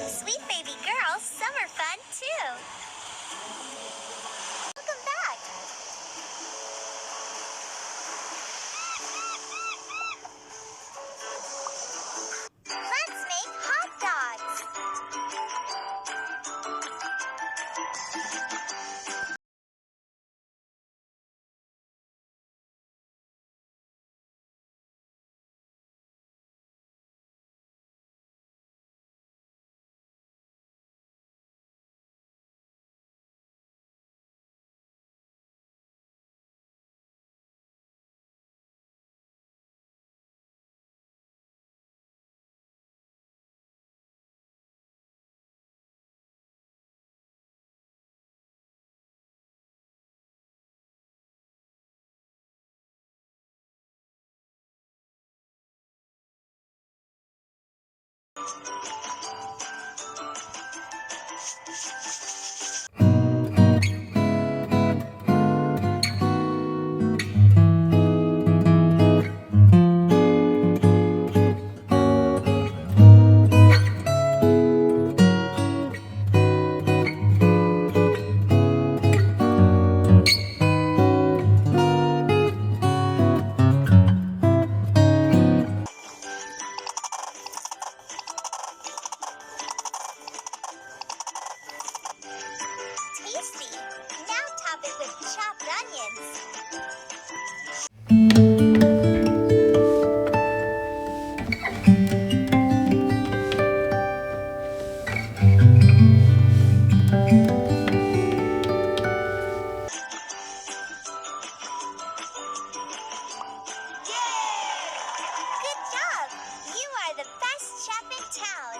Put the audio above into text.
Sweet baby girls, summer fun too. Welcome back. Let's make hot dogs. Tasty. Now top it with chopped onions. Good job! You are the best chef in town.